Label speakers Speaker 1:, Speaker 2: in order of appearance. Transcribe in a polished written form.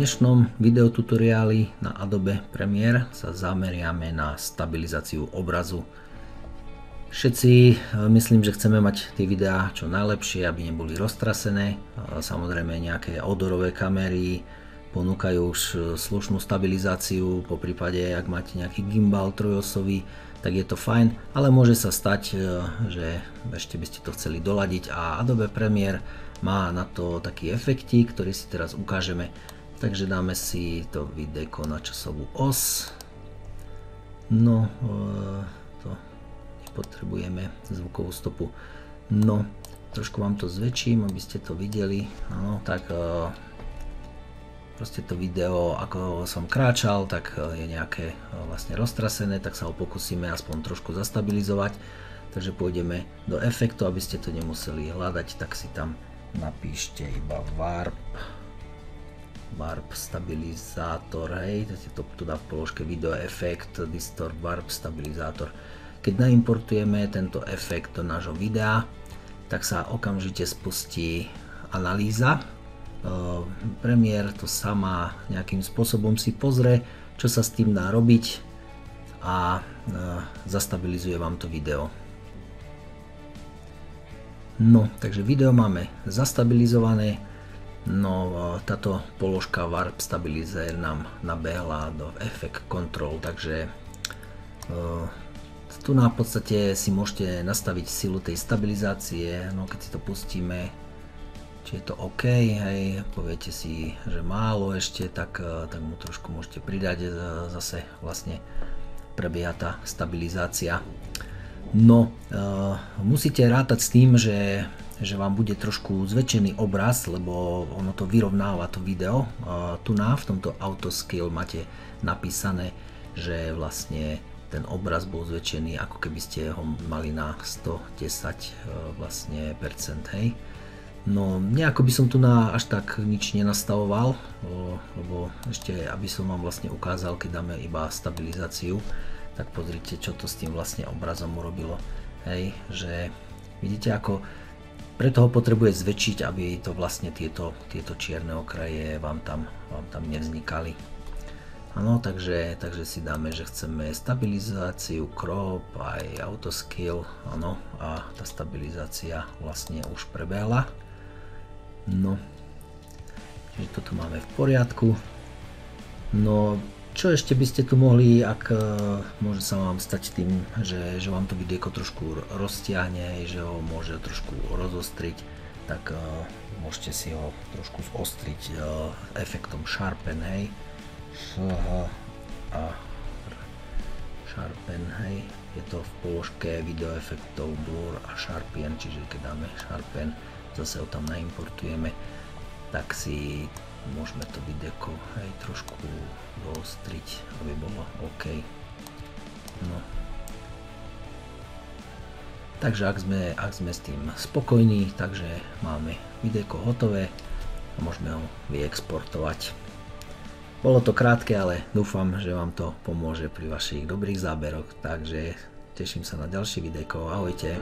Speaker 1: dnešnom videotutoriáli na Adobe Premiere sa zameriame na stabilizáciu obrazu. Všetci myslím, že chceme mať tie videá čo najlepšie, aby neboli roztrasené. Samozrejme nejaké outdoorové kamery ponúkajú už slušnú stabilizáciu, po prípade ak máte nejaký gimbal trojosový, tak je to fajn, ale môže sa stať, že ešte by ste to chceli doladiť a Adobe Premiere má na to taký efektík, ktorý si teraz ukážeme. Takže dáme si to videjko na časovú os. No, to nepotrebujeme zvukovú stopu. No, trošku vám to zväčším, aby ste to videli. Áno, tak proste to video, ako som kráčal, tak je nejaké vlastne roztrasené, tak sa ho pokúsime aspoň trošku zastabilizovať. Takže pôjdeme do efektu, aby ste to nemuseli hľadať, tak si tam napíšte iba warp stabilizátor, hej, to dá v položke video efekt, distort warp stabilizátor. Keď naimportujeme tento efekt do nášho videa, tak sa okamžite spustí analýza. Premiere to sama nejakým spôsobom si pozrie, čo sa s tým dá robiť a zastabilizuje vám to video. No, takže video máme zastabilizované. No, táto položka Warp Stabilizer nám nabehla do Effect Control, takže tu na podstate si môžete nastaviť silu tej stabilizácie. No, keď si to pustíme, či je to OK, hej, poviete si, že málo ešte, tak mu trošku môžete pridať, zase vlastne prebieha tá stabilizácia. No, musíte rátať s tým, že vám bude trošku zväčšený obraz, lebo ono to vyrovnáva to video. Tu v tomto autoscale máte napísané, že vlastne ten obraz bol zväčšený, ako keby ste ho mali na 110 vlastne percent, hej. No, nejako by som tu až tak nič nenastavoval, lebo ešte, aby som vám vlastne ukázal, keď dáme iba stabilizáciu, tak pozrite, čo to s tým vlastne obrazom urobilo, hej, že vidíte, ako preto ho potrebuje zväčšiť, aby to vlastne tieto čierne okraje vám tam nevznikali. Áno, takže si dáme, že chceme stabilizáciu, crop, aj autoscale, áno, a tá stabilizácia vlastne už prebehla. No, čiže toto máme v poriadku. No, čo ešte by ste tu mohli, ak môže sa vám stať tým, že vám to videjko trošku roztiahne, že ho môže trošku rozostriť, tak môžete si ho trošku zostriť efektom Sharpen, hej. Sharpen, hej. Je to v položke video efektov Blur a Sharpen, čiže keď dáme Sharpen, zase ho tam naimportujeme, tak si môžeme to videjko, hej, trošku doostriť, aby bolo OK. No. Takže ak sme s tým spokojní, takže máme videjko hotové a môžeme ho vyexportovať. Bolo to krátke, ale dúfam, že vám to pomôže pri vašich dobrých záberoch, takže teším sa na ďalšie videjko. Ahojte.